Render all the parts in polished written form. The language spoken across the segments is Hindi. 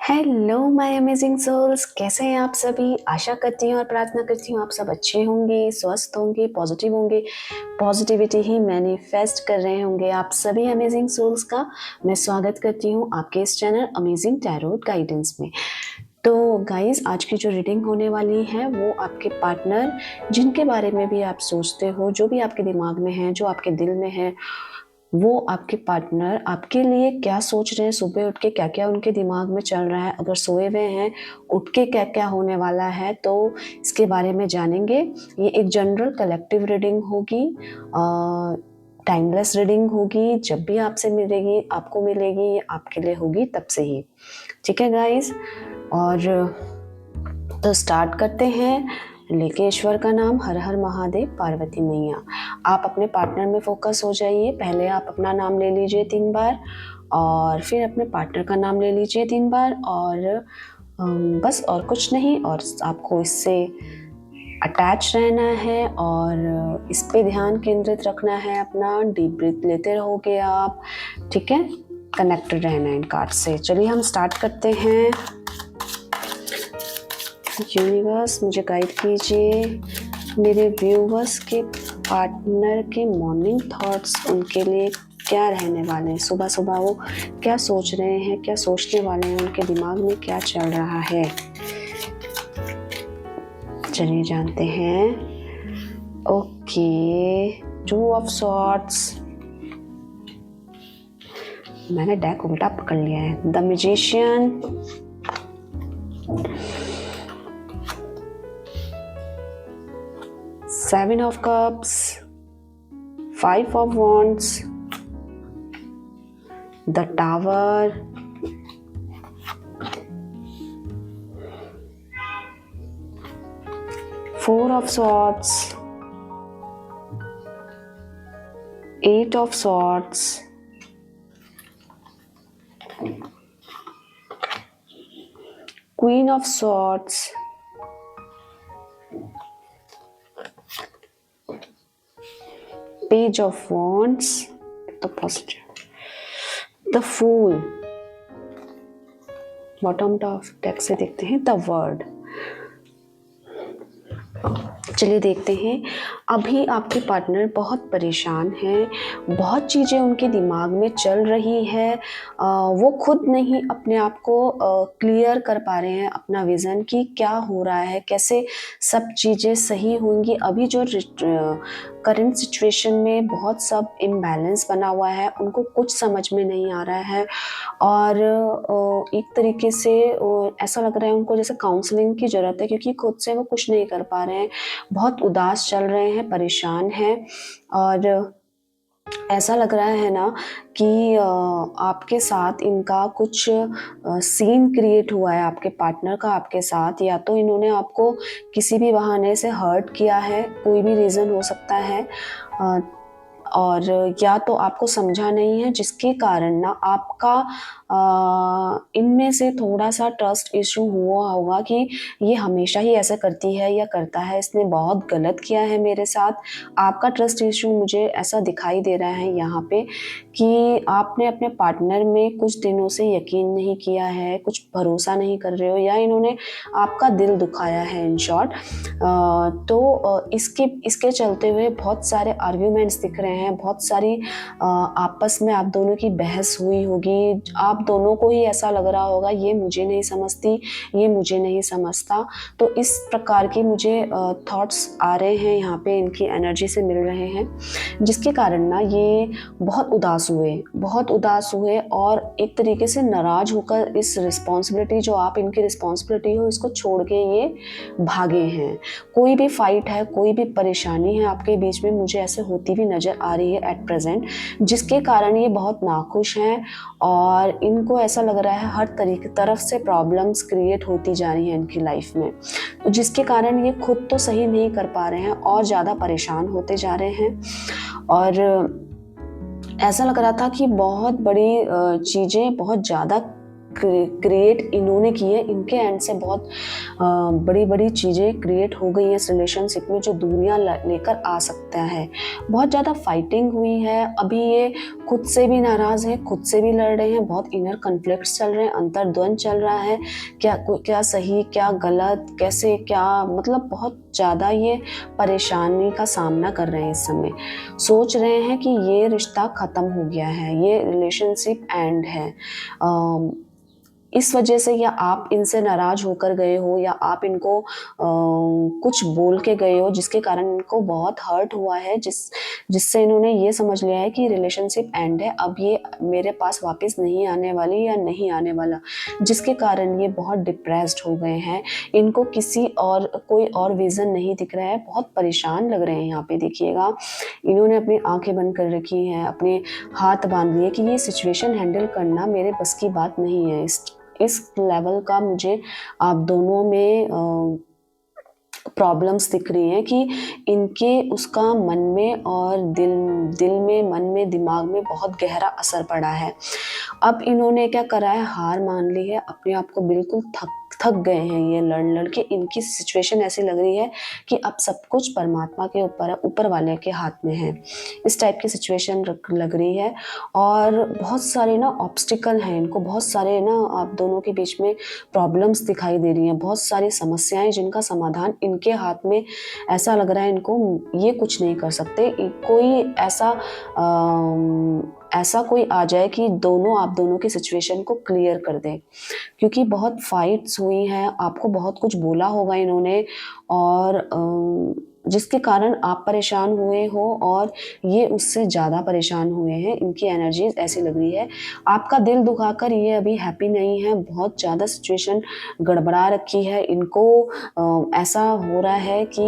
हेलो माय अमेजिंग सोल्स, कैसे हैं आप सभी। आशा करती हूँ और प्रार्थना करती हूँ आप सब अच्छे होंगे, स्वस्थ होंगे, पॉजिटिव होंगे, पॉजिटिविटी ही मैनिफेस्ट कर रहे होंगे। आप सभी अमेजिंग सोल्स का मैं स्वागत करती हूँ आपके इस चैनल अमेजिंग टैरोट गाइडेंस में। तो गाइस, आज की जो रीडिंग होने वाली है वो आपके पार्टनर, जिनके बारे में भी आप सोचते हो, जो भी आपके दिमाग में है, जो आपके दिल में है, वो आपके पार्टनर आपके लिए क्या सोच रहे हैं। सुबह उठ के क्या क्या उनके दिमाग में चल रहा है, अगर सोए हुए हैं उठ के क्या क्या होने वाला है, तो इसके बारे में जानेंगे। ये एक जनरल कलेक्टिव रीडिंग होगी, टाइमलेस रीडिंग होगी। जब भी आपसे मिलेगी, आपको मिलेगी, आपके लिए होगी तब से ही। ठीक है गाइस, और तो स्टार्ट करते हैं। लेके ईश्वर का नाम, हर हर महादेव, पार्वती मैया। आप अपने पार्टनर में फोकस हो जाइए। पहले आप अपना नाम ले लीजिए 3 बार और फिर अपने पार्टनर का नाम ले लीजिए 3 बार, और बस और कुछ नहीं। और आपको इससे अटैच रहना है और इस पे ध्यान केंद्रित रखना है अपना। डीप ब्रीथ लेते रहोगे आप, ठीक है। कनेक्टेड रहना है इन कार्ड से। चलिए हम स्टार्ट करते हैं। यूनिवर्स मुझे गाइड कीजिए, मेरे व्यूवर्स के पार्टनर के मॉर्निंग थॉट्स उनके लिए क्या रहने वाले हैं। सुबह सुबह वो क्या सोच रहे हैं, क्या सोचने वाले हैं, उनके दिमाग में क्या चल रहा है। चलिए जानते हैं। Okay, 2 of swords. मैंने डेक उल्टा पकड़ लिया है। The magician, 7 of cups, 5 of wands, the tower, 4 of swords, 8 of swords, Queen of swords, Page of wands, the positive, the fool। Bottom of deck से देखते हैं द वर्ड। चलिए देखते हैं। अभी आपके पार्टनर बहुत परेशान हैं, बहुत चीज़ें उनके दिमाग में चल रही है। वो खुद नहीं अपने आप को क्लियर कर पा रहे हैं अपना विज़न कि क्या हो रहा है, कैसे सब चीज़ें सही होंगी। अभी जो करंट सिचुएशन में बहुत सब इम्बैलेंस बना हुआ है, उनको कुछ समझ में नहीं आ रहा है। और एक तरीके से ऐसा लग रहा है उनको जैसे काउंसलिंग की ज़रूरत है, क्योंकि खुद से वो कुछ नहीं कर पा रहे हैं। बहुत उदास चल रहे हैं, परेशान हैं। और ऐसा लग रहा है ना कि आपके साथ इनका कुछ सीन क्रिएट हुआ है, आपके पार्टनर का आपके साथ। या तो इन्होंने आपको किसी भी बहाने से हर्ट किया है, कोई भी रीज़न हो सकता है, और या तो आपको समझा नहीं है, जिसके कारण ना आपका इनमें से थोड़ा सा ट्रस्ट इशू हुआ होगा कि ये हमेशा ही ऐसा करती है या करता है, इसने बहुत गलत किया है मेरे साथ। आपका ट्रस्ट इशू मुझे ऐसा दिखाई दे रहा है यहाँ पे कि आपने अपने पार्टनर में कुछ दिनों से यकीन नहीं किया है, कुछ भरोसा नहीं कर रहे हो, या इन्होंने आपका दिल दुखाया है इन शॉर्ट। तो इसके चलते हुए बहुत सारे आर्ग्यूमेंट्स दिख रहे हैं, बहुत सारी आपस में आप दोनों की बहस हुई होगी। आप दोनों को ही ऐसा लग रहा होगा ये मुझे नहीं समझती, ये मुझे नहीं समझता। तो इस प्रकार की मुझे थॉट्स आ रहे हैं यहाँ पे, इनकी एनर्जी से मिल रहे हैं, जिसके कारण ना ये बहुत उदास हुए और एक तरीके से नाराज होकर इस रिस्पॉन्सिबिलिटी, जो आप इनकी रिस्पॉन्सिबिलिटी हो, इसको छोड़ के ये भागे हैं। कोई भी फाइट है, कोई भी परेशानी है आपके बीच में, मुझे ऐसे होती भी नज़र आ रही है एट प्रेजेंट, जिसके कारण ये बहुत नाखुश हैं। और इनको ऐसा लग रहा है हर तरफ से प्रॉब्लम्स क्रिएट होती जा रही हैं इनकी लाइफ में, तो जिसके कारण ये खुद तो सही नहीं कर पा रहे हैं और ज़्यादा परेशान होते जा रहे हैं। और ऐसा लग रहा था कि बहुत बड़ी चीज़ें बहुत ज़्यादा क्रिएट इन्होंने की है, इनके एंड से बहुत बड़ी बड़ी चीज़ें क्रिएट हो गई हैं इस रिलेशनशिप में, जो दूरियां लेकर आ सकता है। बहुत ज़्यादा फाइटिंग हुई है, अभी ये खुद से भी नाराज़ हैं, खुद से भी लड़ रहे हैं, बहुत इनर कन्फ्लिक्ट्स चल रहे हैं, अंतर्द्वंद चल रहा है, क्या सही क्या गलत, कैसे क्या, मतलब बहुत ज़्यादा ये परेशानी का सामना कर रहे हैं इस समय। सोच रहे हैं कि ये रिश्ता ख़त्म हो गया है, ये रिलेशनशिप एंड है। इस वजह से, या आप इनसे नाराज़ होकर गए हो, या आप इनको कुछ बोल के गए हो जिसके कारण इनको बहुत हर्ट हुआ है, जिससे इन्होंने ये समझ लिया है कि रिलेशनशिप एंड है, अब ये मेरे पास वापस नहीं आने वाली या नहीं आने वाला, जिसके कारण ये बहुत डिप्रेस्ड हो गए हैं। इनको कोई और विज़न नहीं दिख रहा है, बहुत परेशान लग रहे हैं। यहाँ पे देखिएगा, इन्होंने अपनी आंखें बंद कर रखी हैं, अपने हाथ बांध लिए कि ये सिचुएशन हैंडल करना मेरे बस की बात नहीं है। इस लेवल का मुझे आप दोनों में प्रॉब्लम्स दिख रही हैं कि इनके उसका मन में और दिल में, मन में, दिमाग में बहुत गहरा असर पड़ा है। अब इन्होंने क्या करा है, हार मान ली है, अपने आप को बिल्कुल थक गए हैं ये लड़ के। इनकी सिचुएशन ऐसी लग रही है कि अब सब कुछ परमात्मा के ऊपर है, ऊपर वाले के हाथ में है, इस टाइप की सिचुएशन लग रही है। और बहुत सारे ना ऑब्स्टिकल हैं इनको, बहुत सारे ना आप दोनों के बीच में प्रॉब्लम्स दिखाई दे रही हैं, बहुत सारी समस्याएं जिनका समाधान इनके हाथ में, ऐसा लग रहा है इनको ये कुछ नहीं कर सकते। कोई ऐसा कोई आ जाए कि आप दोनों की सिचुएशन को क्लियर कर दे, क्योंकि बहुत फाइट्स हुई हैं, आपको बहुत कुछ बोला होगा इन्होंने, और जिसके कारण आप परेशान हुए हो और ये उससे ज़्यादा परेशान हुए हैं। इनकी एनर्जीज ऐसी लग रही है, आपका दिल दुखाकर ये अभी हैप्पी नहीं है, बहुत ज़्यादा सिचुएशन गड़बड़ा रखी है इनको। ऐसा हो रहा है कि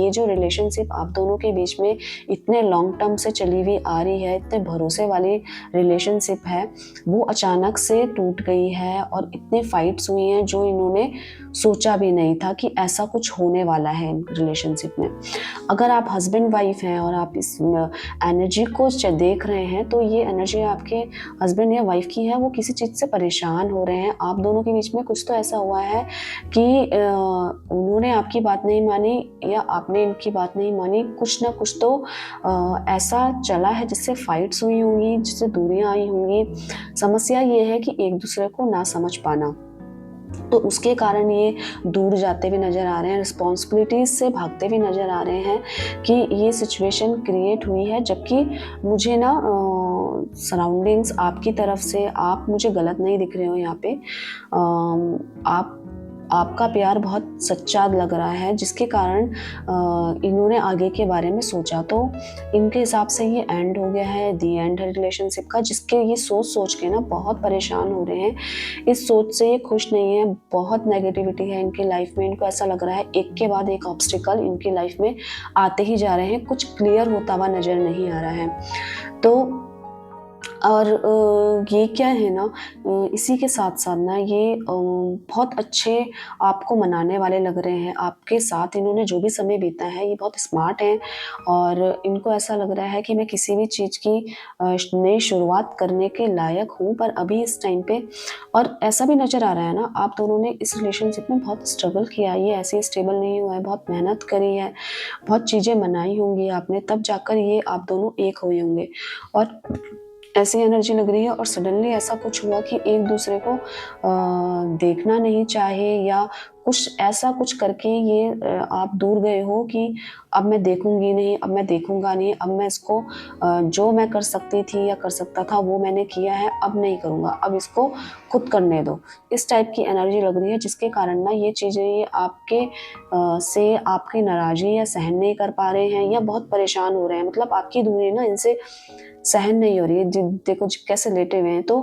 ये जो रिलेशनशिप आप दोनों के बीच में इतने लॉन्ग टर्म से चली हुई आ रही है, इतने भरोसे वाली रिलेशनशिप है, वो अचानक से टूट गई है। और इतने फाइट्स हुई हैं जो इन्होंने सोचा भी नहीं था कि ऐसा कुछ होने वाला है इन रिलेशनशिप में। अगर आप हस्बैंड वाइफ हैं और आप इस एनर्जी को देख रहे हैं, तो ये एनर्जी आपके हस्बैंड या वाइफ की है, वो किसी चीज़ से परेशान हो रहे हैं। आप दोनों के बीच में कुछ तो ऐसा हुआ है कि उन्होंने आपकी बात नहीं मानी या आपने इनकी बात नहीं मानी, कुछ ना कुछ तो ऐसा चला है जिससे फाइट्स हुई होंगी, जिससे दूरियां आई होंगी। समस्या ये है कि एक दूसरे को ना समझ पाना, तो उसके कारण ये दूर जाते हुए नज़र आ रहे हैं, रिस्पॉन्सिबिलिटीज़ से भागते हुए नज़र आ रहे हैं कि ये सिचुएशन क्रिएट हुई है। जबकि मुझे ना सराउंडिंग्स आपकी तरफ से, आप मुझे गलत नहीं दिख रहे हो यहाँ पे। आपका प्यार बहुत सच्चा लग रहा है, जिसके कारण इन्होंने आगे के बारे में सोचा, तो इनके हिसाब से ये एंड हो गया है, दी एंड है रिलेशनशिप का, जिसके ये सोच के ना बहुत परेशान हो रहे हैं। इस सोच से ये खुश नहीं है, बहुत नेगेटिविटी है इनकी लाइफ में। इनको ऐसा लग रहा है एक के बाद एक ऑब्स्टिकल इनकी लाइफ में आते ही जा रहे हैं, कुछ क्लियर होता हुआ नज़र नहीं आ रहा है। तो और ये क्या है ना, इसी के साथ साथ ना ये बहुत अच्छे आपको मनाने वाले लग रहे हैं। आपके साथ इन्होंने जो भी समय बीता है, ये बहुत स्मार्ट हैं, और इनको ऐसा लग रहा है कि मैं किसी भी चीज़ की नई शुरुआत करने के लायक हूँ। पर अभी इस टाइम पे, और ऐसा भी नज़र आ रहा है ना, आप दोनों ने इस रिलेशनशिप में बहुत स्ट्रगल किया, ये ऐसे स्टेबल नहीं हुआ है, बहुत मेहनत करी है, बहुत चीज़ें मनाई होंगी आपने, तब जाकर ये आप दोनों एक हुए होंगे। और ऐसी एनर्जी लग रही है, और सडनली ऐसा कुछ हुआ कि एक दूसरे को देखना नहीं चाहे, या कुछ ऐसा कुछ करके ये आप दूर गए हो कि अब मैं देखूंगी नहीं, अब मैं देखूंगा नहीं, अब मैं इसको जो मैं कर सकती थी या कर सकता था वो मैंने किया है, अब नहीं करूँगा, अब इसको खुद करने दो। इस टाइप की एनर्जी लग रही है, जिसके कारण ना ये चीज़ें ये आपके से आपकी नाराज़गी या सहन नहीं कर पा रहे हैं, या बहुत परेशान हो रहे हैं। मतलब आपकी दूरी ना इनसे सहन नहीं हो रही है। देखो कैसे लेटे हुए हैं, तो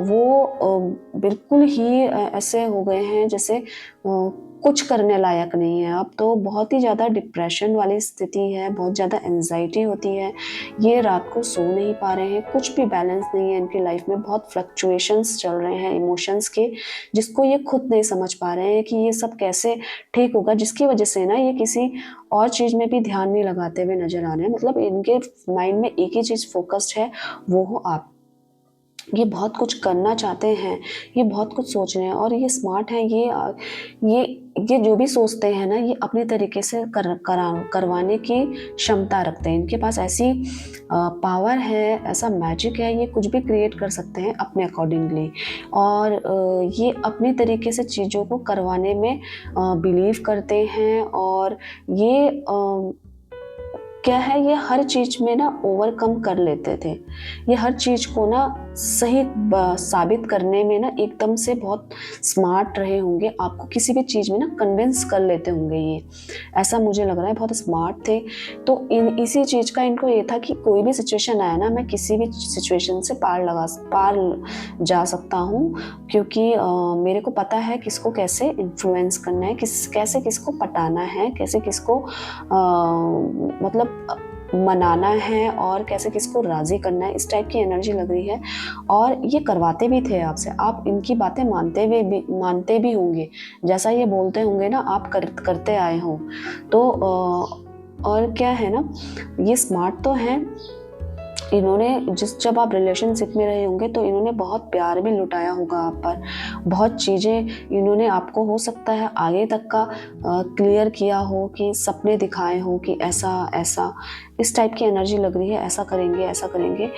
वो बिल्कुल ही ऐसे हो गए हैं जैसे कुछ करने लायक नहीं है। अब तो बहुत ही ज़्यादा डिप्रेशन वाली स्थिति है, बहुत ज़्यादा एंजाइटी होती है, ये रात को सो नहीं पा रहे हैं, कुछ भी बैलेंस नहीं है इनकी लाइफ में, बहुत फ्लक्चुएशंस चल रहे हैं इमोशंस के, जिसको ये खुद नहीं समझ पा रहे हैं कि ये सब कैसे ठीक होगा, जिसकी वजह से ना ये किसी और चीज़ में भी ध्यान नहीं लगाते हुए नजर आ रहे हैं। मतलब इनके माइंड में एक ही चीज़ फोकस्ड है, वो हो आप। ये बहुत कुछ करना चाहते हैं, ये बहुत कुछ सोच रहे हैं और ये स्मार्ट हैं, ये जो भी सोचते हैं ना, ये अपने तरीके से करवाने की क्षमता रखते हैं। इनके पास ऐसी पावर है, ऐसा मैजिक है, ये कुछ भी क्रिएट कर सकते हैं अपने अकॉर्डिंगली। और ये अपने तरीके से चीज़ों को करवाने में बिलीव करते हैं। और ये क्या है, ये हर चीज़ में ना ओवरकम कर लेते थे। ये हर चीज़ को ना सही साबित करने में ना एकदम से बहुत स्मार्ट रहे होंगे। आपको किसी भी चीज़ में ना कन्विंस कर लेते होंगे ये। ऐसा मुझे लग रहा है, बहुत स्मार्ट थे। तो इन इसी चीज़ का इनको ये था कि कोई भी सिचुएशन आए ना, मैं किसी भी सिचुएशन से पार जा सकता हूँ, क्योंकि मेरे को पता है किसको कैसे इन्फ्लुएंस करना है, कैसे किसको पटाना है, कैसे किसको मतलब मनाना है और कैसे किसको राज़ी करना है। इस टाइप की एनर्जी लग रही है। और ये करवाते भी थे आपसे, आप इनकी बातें मानते भी होंगे। जैसा ये बोलते होंगे ना, आप करते आए हो। तो और क्या है ना, ये स्मार्ट तो हैं। इन्होंने जब आप रिलेशनशिप में रहे होंगे तो इन्होंने बहुत प्यार भी लुटाया होगा आप पर। बहुत चीज़ें इन्होंने आपको हो सकता है आगे तक का क्लियर किया हो, कि सपने दिखाए हों कि ऐसा इस टाइप की एनर्जी लग रही है, ऐसा करेंगे।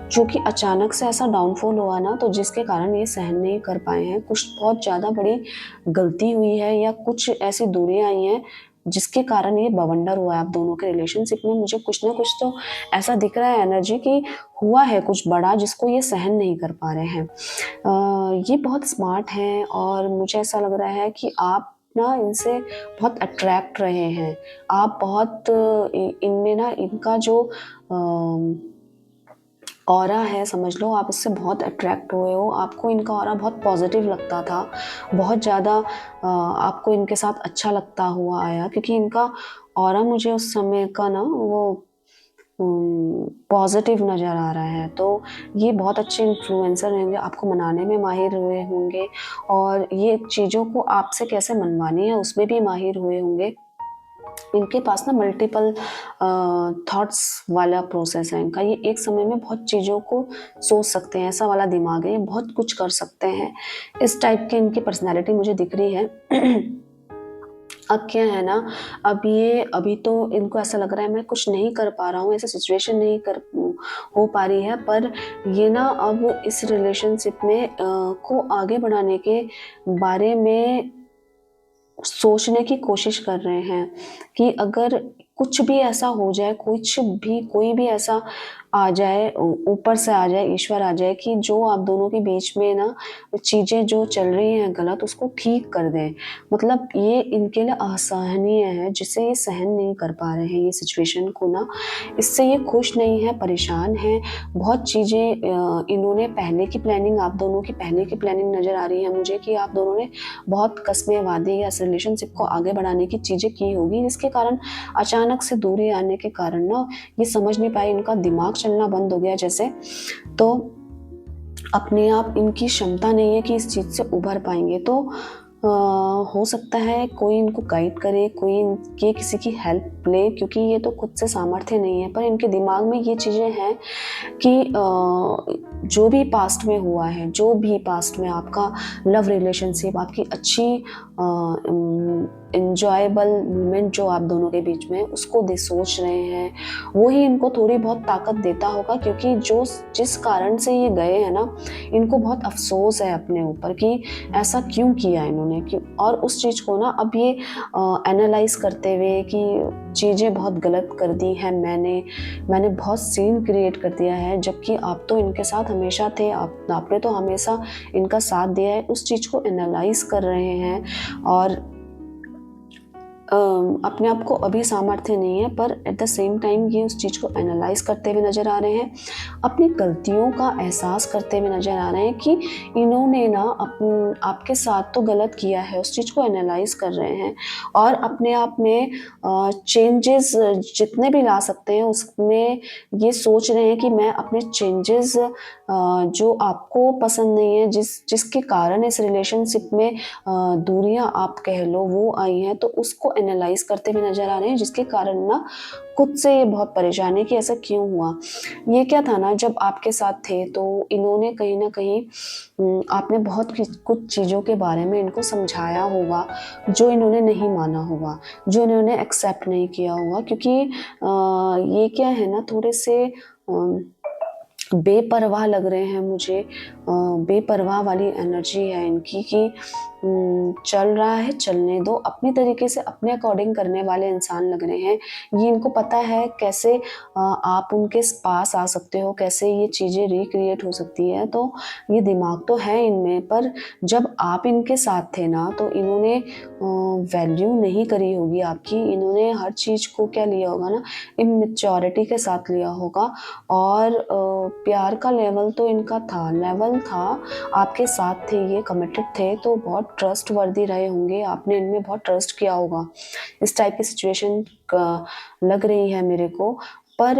जो कि अचानक से ऐसा डाउनफॉल हुआ ना, तो जिसके कारण ये सहन नहीं कर पाए हैं। कुछ बहुत ज़्यादा बड़ी गलती हुई है या कुछ ऐसी दूरियाँ आई हैं जिसके कारण ये बवंडर हुआ है आप दोनों के रिलेशनशिप में। मुझे कुछ ना कुछ तो ऐसा दिख रहा है एनर्जी कि हुआ है कुछ बड़ा, जिसको ये सहन नहीं कर पा रहे हैं। ये बहुत स्मार्ट हैं और मुझे ऐसा लग रहा है कि आप ना इनसे बहुत अट्रैक्ट रहे हैं। आप बहुत इनमें ना इनका जो ऑरा है, समझ लो, आप इससे बहुत अट्रैक्ट हुए हो। आपको इनका ऑरा बहुत पॉजिटिव लगता था, बहुत ज़्यादा आपको इनके साथ अच्छा लगता हुआ आया, क्योंकि इनका ऑरा मुझे उस समय का ना वो पॉजिटिव नज़र आ रहा है। तो ये बहुत अच्छे इन्फ्लुएंसर होंगे, आपको मनाने में माहिर हुए होंगे और ये चीज़ों को आपसे कैसे मनवानी है उसमें भी माहिर हुए होंगे। इनके पास ना मल्टीपल थॉट्स वाला प्रोसेस है इनका। ये एक समय में बहुत चीज़ों को सोच सकते हैं, ऐसा वाला दिमाग है, ये बहुत कुछ कर सकते हैं। इस टाइप की इनकी पर्सनैलिटी मुझे दिख रही है। अब क्या है ना, अभी तो इनको ऐसा लग रहा है मैं कुछ नहीं कर पा रहा हूँ, ऐसी सिचुएशन नहीं कर हो पा रही है, पर ये ना अब इस रिलेशनशिप में को आगे बढ़ाने के बारे में सोचने की कोशिश कर रहे हैं कि अगर कुछ भी ऐसा हो जाए, कोई भी ऐसा आ जाए, ऊपर से आ जाए, ईश्वर आ जाए कि जो आप दोनों के बीच में ना चीज़ें जो चल रही हैं गलत, उसको ठीक कर दें। मतलब ये इनके लिए असहनीय है, जिसे ये सहन नहीं कर पा रहे हैं ये सिचुएशन को ना। इससे ये खुश नहीं है, परेशान हैं। बहुत चीज़ें इन्होंने पहले की प्लानिंग, आप दोनों की पहले की प्लानिंग नज़र आ रही है मुझे कि आप दोनों ने बहुत कस्में वादे या इस रिलेशनशिप को आगे बढ़ाने की चीज़ें की होगी, जिसके कारण अचानक से दूरी आने के कारण ना ये समझ नहीं पाए, इनका दिमाग चलना बंद हो गया जैसे। तो अपने आप इनकी क्षमता नहीं है कि इस चीज़ से उभर पाएँगे। तो हो सकता है कोई इनको गाइड करे, कोई इनके किसी की हेल्प ले, क्योंकि ये तो खुद से सामर्थ्य नहीं है। पर इनके दिमाग में ये चीज़ें हैं कि जो भी पास्ट में आपका लव रिलेशनशिप, आपकी अच्छी एन्जॉयबल मोमेंट जो आप दोनों के बीच में, उसको दे सोच रहे हैं, वो ही इनको थोड़ी बहुत ताकत देता होगा। क्योंकि जिस कारण से ये गए हैं ना, इनको बहुत अफ़सोस है अपने ऊपर कि ऐसा क्यों किया इन्होंने, क्यों। और उस चीज़ को ना अब ये एनालाइज़ करते हुए कि चीज़ें बहुत गलत कर दी हैं मैंने बहुत सीन क्रिएट कर दिया है, जबकि आप तो इनके साथ हमेशा थे, आपने तो हमेशा इनका साथ दिया है। उस चीज़ को एनालाइज़ कर रहे हैं और अपने आप को अभी सामर्थ्य नहीं है, पर एट द सेम टाइम ये उस चीज़ को एनालाइज़ करते हुए नज़र आ रहे हैं। अपनी गलतियों का एहसास करते हुए नज़र आ रहे हैं कि इन्होंने ना आपके साथ तो गलत किया है, उस चीज़ को एनालाइज़ कर रहे हैं और अपने आप में चेंजेस जितने भी ला सकते हैं उसमें ये सोच रहे हैं कि मैं अपने चेंजेस जो आपको पसंद नहीं है, जिसके कारण इस रिलेशनशिप में दूरियां आप कह लो वो आई हैं, तो उसको एनालाइज करते हुए नज़र आ रहे हैं, जिसके कारण ना खुद से ये बहुत परेशान है कि ऐसा क्यों हुआ। ये क्या था ना, जब आपके साथ थे तो इन्होंने कहीं न कहीं आपने बहुत कुछ चीज़ों के बारे में इनको समझाया होगा, जो इन्होंने नहीं माना होगा, जो इन्होंने एक्सेप्ट नहीं किया होगा, क्योंकि ये क्या है ना, थोड़े से बेपरवाह लग रहे हैं मुझे। बेपरवाह वाली एनर्जी है इनकी कि चल रहा है, चलने दो, अपनी तरीके से अपने अकॉर्डिंग करने वाले इंसान लग रहे हैं। ये इनको पता है कैसे आप उनके पास आ सकते हो, कैसे ये चीज़ें रिक्रिएट हो सकती है, तो ये दिमाग तो है इनमें। पर जब आप इनके साथ थे ना, तो इन्होंने वैल्यू नहीं करी होगी आपकी। इन्होंने हर चीज़ को क्या लिया होगा ना, इमैच्योरिटी के साथ लिया होगा। और प्यार का लेवल तो इनका था, लेवल था, आपके साथ थे, ये कमिटेड थे, तो बहुत ट्रस्टवर्दी रहे होंगे, आपने इनमें बहुत ट्रस्ट किया होगा। इस टाइप की सिचुएशन लग रही है मेरे को। पर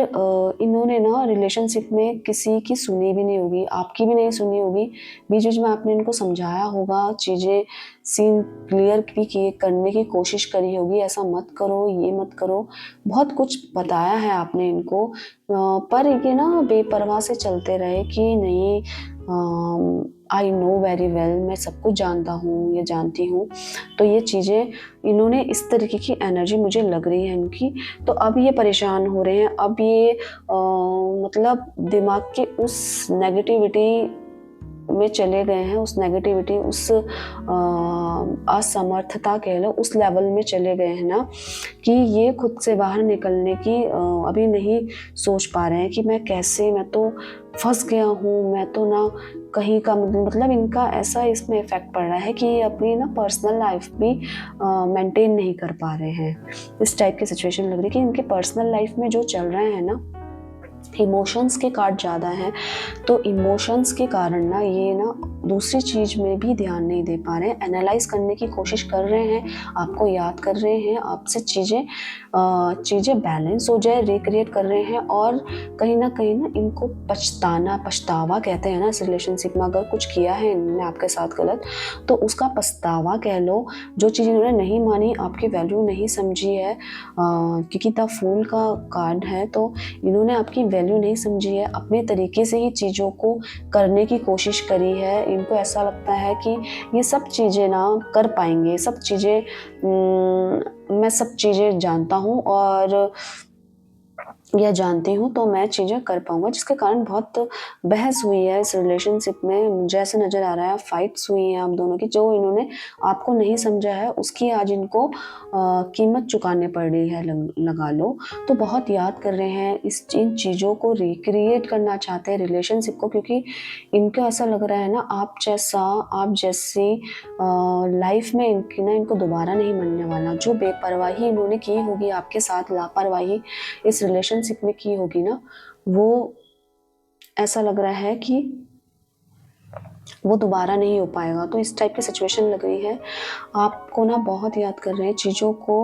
इन्होंने ना रिलेशनशिप में किसी की सुनी भी नहीं होगी, आपकी भी नहीं सुनी होगी। बीच-बीच में आपने इनको समझाया होगा, चीज़ें सीन क्लियर भी किए करने की कोशिश करी होगी, ऐसा मत करो, ये मत करो, बहुत कुछ बताया है आपने इनको। पर ये ना बेपरवाह से चलते रहे कि नहीं, आई नो वेरी वेल, मैं सब कुछ जानता हूँ, ये जानती हूँ। तो ये चीज़ें इन्होंने इस तरीके की एनर्जी मुझे लग रही है इनकी। तो अब ये परेशान हो रहे हैं, अब ये मतलब दिमाग के उस नेगेटिविटी में चले गए हैं, उस नेगेटिविटी, उस असमर्थता कह लो, उस लेवल में चले गए हैं ना, कि ये खुद से बाहर निकलने की अभी नहीं सोच पा रहे हैं कि मैं कैसे, मैं तो फँस गया हूँ, मैं तो ना कहीं का, मतलब इनका ऐसा इसमें इफ़ेक्ट पड़ रहा है कि ये अपनी ना पर्सनल लाइफ भी मेंटेन नहीं कर पा रहे हैं। इस टाइप की सिचुएशन लग रही है कि इनके पर्सनल लाइफ में जो चल रहे हैं ना, इमोशंस के कार्ड ज़्यादा हैं, तो इमोशंस के कारण ना ये ना दूसरी चीज़ में भी ध्यान नहीं दे पा रहे हैं, एनालाइज करने की कोशिश कर रहे हैं, आपको याद कर रहे हैं, आपसे चीज़ें बैलेंस हो जाए, रिक्रिएट कर रहे हैं। और कहीं न कहीं ना इनको पछतावा कहते हैं ना, इस रिलेशनशिप में अगर कुछ किया है इन्होंने आपके साथ गलत, तो उसका पछतावा कह लो। जो चीज़ इन्होंने नहीं मानी, आपकी वैल्यू नहीं समझी है, क्योंकि द फूल का कार्ड है, तो इन्होंने आपकी वैल्यू नहीं समझी है, अपने तरीके से ही चीज़ों को करने की कोशिश करी है। इनको ऐसा लगता है कि ये सब चीज़ें ना कर पाएँगे, सब चीज़ें मैं सब चीज़ें जानता हूँ और या जानती हूँ, तो मैं चीज़ें कर पाऊँगा, जिसके कारण बहुत बहस हुई है इस रिलेशनशिप में। मुझे ऐसा नज़र आ रहा है फाइट्स हुई हैं आप दोनों की, जो इन्होंने आपको नहीं समझा है उसकी आज इनको कीमत चुकानी पड़ रही है, लगा लो। तो बहुत याद कर रहे हैं, इन चीज़ों को रिक्रिएट करना चाहते हैं रिलेशनशिप को, क्योंकि इनको ऐसा लग रहा है ना, आप जैसी लाइफ में इनको दोबारा नहीं मिलने वाला। जो बेपरवाही इन्होंने की होगी आपके साथ, लापरवाही इस रिलेशनशिप में की होगी ना, वो ऐसा लग रहा है कि वो दोबारा नहीं हो पाएगा। तो इस टाइप की सिचुएशन लग रही है। आपको ना बहुत याद कर रहे हैं, चीज़ों को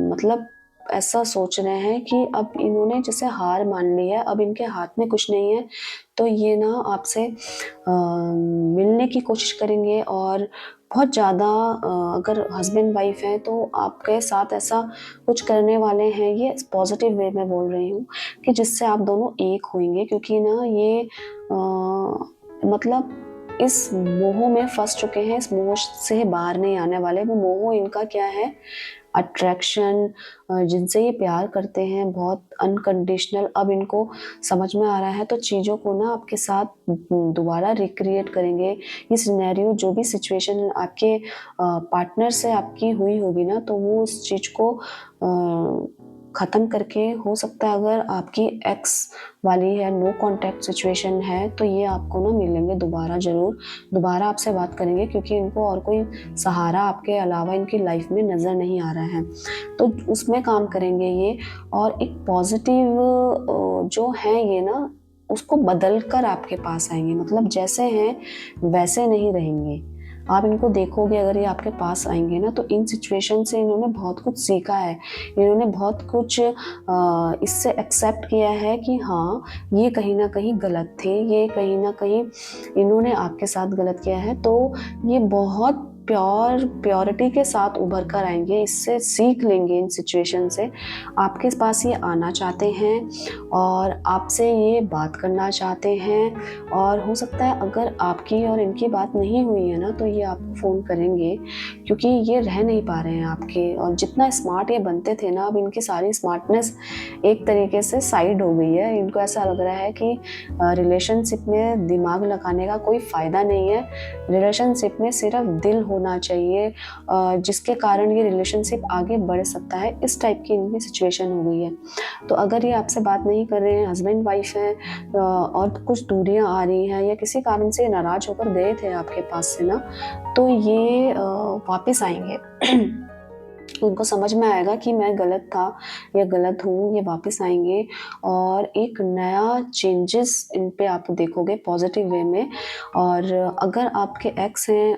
मतलब ऐसा सोच रहे हैं कि अब इन्होंने जैसे हार मान ली है, अब इनके हाथ में कुछ नहीं है, तो ये ना आपसे मिलने की कोशिश करेंगे। और बहुत ज़्यादा अगर हस्बैंड वाइफ हैं तो आपके साथ ऐसा कुछ करने वाले हैं, ये पॉजिटिव वे में बोल रही हूँ, कि जिससे आप दोनों एक होंगे। क्योंकि ना ये मतलब इस मोह में फँस चुके हैं, इस मोह से बाहर नहीं आने वाले। वो मोह इनका क्या है, अट्रैक्शन, जिनसे ये प्यार करते हैं बहुत अनकंडीशनल, अब इनको समझ में आ रहा है, तो चीज़ों को ना आपके साथ दोबारा रिक्रिएट करेंगे। ये सिनेरियो, जो भी सिचुएशन आपके पार्टनर से आपकी हुई होगी ना, तो वो उस चीज़ को ख़त्म करके, हो सकता है अगर आपकी एक्स वाली है, नो कॉन्टैक्ट सिचुएशन है, तो ये आपको ना मिलेंगे दोबारा, ज़रूर दोबारा आपसे बात करेंगे, क्योंकि इनको और कोई सहारा आपके अलावा इनकी लाइफ में नज़र नहीं आ रहा है। तो उसमें काम करेंगे ये, और एक पॉजिटिव जो है ये ना, उसको बदल कर आपके पास आएँगे। मतलब जैसे हैं वैसे नहीं रहेंगे। आप इनको देखोगे, अगर ये आपके पास आएँगे ना, तो इन सिचुएशन से इन्होंने बहुत कुछ सीखा है। इन्होंने बहुत कुछ इससे एक्सेप्ट किया है कि हाँ, ये कहीं न कहीं गलत थे, ये कहीं न कहीं इन्होंने आपके साथ गलत किया है। तो ये बहुत प्योरिटी के साथ उभर कर आएंगे, इससे सीख लेंगे इन सिचुएशन से। आपके पास ये आना चाहते हैं और आपसे ये बात करना चाहते हैं, और हो सकता है अगर आपकी और इनकी बात नहीं हुई है ना तो ये आपको फ़ोन करेंगे, क्योंकि ये रह नहीं पा रहे हैं आपके। और जितना स्मार्ट ये बनते थे ना, अब इनकी सारी स्मार्टनेस एक तरीके से साइड हो गई है। इनको ऐसा लग रहा है कि रिलेशनशिप में दिमाग लगाने का कोई फ़ायदा नहीं है, रिलेशनशिप में सिर्फ दिल होना चाहिए, जिसके कारण ये रिलेशनशिप आगे बढ़ सकता है। इस टाइप की इनकी सिचुएशन हो गई है। तो अगर ये आपसे बात नहीं कर रहे हैं, हस्बैंड वाइफ हैं, और कुछ दूरियां आ रही हैं या किसी कारण से नाराज होकर गए थे आपके पास से ना, तो ये वापस आएंगे। उनको समझ में आएगा कि मैं गलत था या गलत हूँ, ये वापस आएंगे और एक नया चेंजेस इन पे आप देखोगे पॉजिटिव वे में। और अगर आपके एक्स हैं,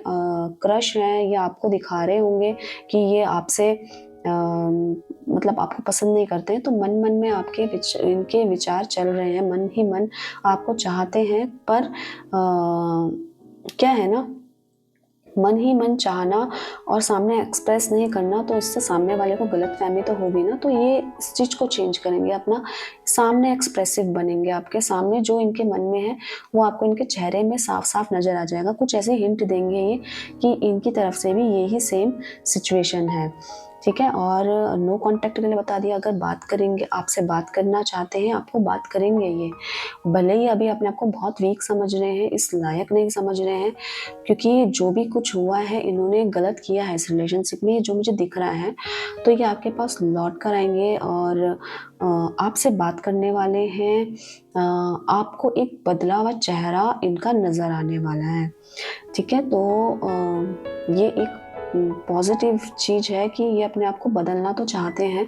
क्रश हैं, या आपको दिखा रहे होंगे कि ये आपसे मतलब आपको पसंद नहीं करते हैं, तो मन मन में आपके इनके विचार चल रहे हैं, मन ही मन आपको चाहते हैं, पर क्या है ना, मन ही मन चाहना और सामने एक्सप्रेस नहीं करना, तो इससे सामने वाले को गलतफहमी तो होगी ना। तो ये इस चीज़ को चेंज करेंगे, अपना सामने एक्सप्रेसिव बनेंगे। आपके सामने जो इनके मन में है वो आपको इनके चेहरे में साफ साफ नज़र आ जाएगा। कुछ ऐसे हिंट देंगे ये कि इनकी तरफ से भी यही सेम सिचुएशन है, ठीक है। और नो कांटेक्ट के लिए बता दिया, अगर बात करेंगे, आपसे बात करना चाहते हैं, आपको बात करेंगे ये। भले ही अभी अपने आप को बहुत वीक समझ रहे हैं, इस लायक नहीं समझ रहे हैं, क्योंकि जो भी कुछ हुआ है इन्होंने गलत किया है इस रिलेशनशिप में, ये जो मुझे दिख रहा है। तो ये आपके पास लौट कर आएंगे और आपसे बात करने वाले हैं। आपको एक बदला हुआ चेहरा इनका नज़र आने वाला है, ठीक है। तो ये एक पॉजिटिव चीज़ है कि ये अपने आप को बदलना तो चाहते हैं।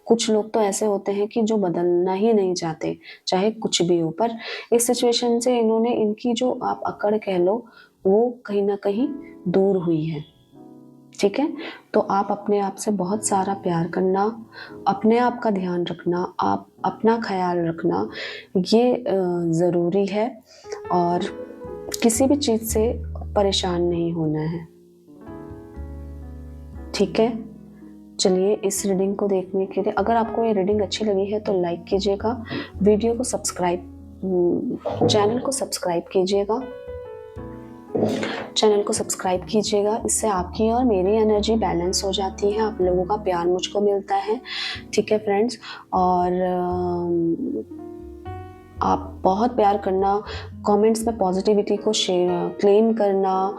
कुछ लोग तो ऐसे होते हैं कि जो बदलना ही नहीं चाहते, चाहे कुछ भी हो। पर इस सिचुएशन से इन्होंने, इनकी जो आप अकड़ कह लो, वो कहीं न कहीं दूर हुई है, ठीक है। तो आप अपने आप से बहुत सारा प्यार करना, अपने आप का ध्यान रखना, आप अपना ख़्याल रखना, ये ज़रूरी है। और किसी भी चीज़ से परेशान नहीं होना है, ठीक है। चलिए, इस रीडिंग को देखने के लिए, अगर आपको ये रीडिंग अच्छी लगी है तो लाइक कीजिएगा, वीडियो को चैनल को सब्सक्राइब कीजिएगा, इससे आपकी और मेरी एनर्जी बैलेंस हो जाती है, आप लोगों का प्यार मुझको मिलता है, ठीक है फ्रेंड्स। और आप बहुत प्यार करना, कमेंट्स में पॉजिटिविटी को क्लेम करना।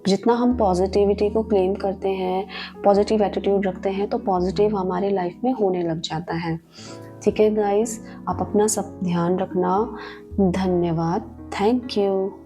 जितना हम पॉजिटिविटी को क्लेम करते हैं, पॉजिटिव एटीट्यूड रखते हैं, तो पॉजिटिव हमारे लाइफ में होने लग जाता है, ठीक है गाइस। आप अपना सब ध्यान रखना। धन्यवाद, थैंक यू।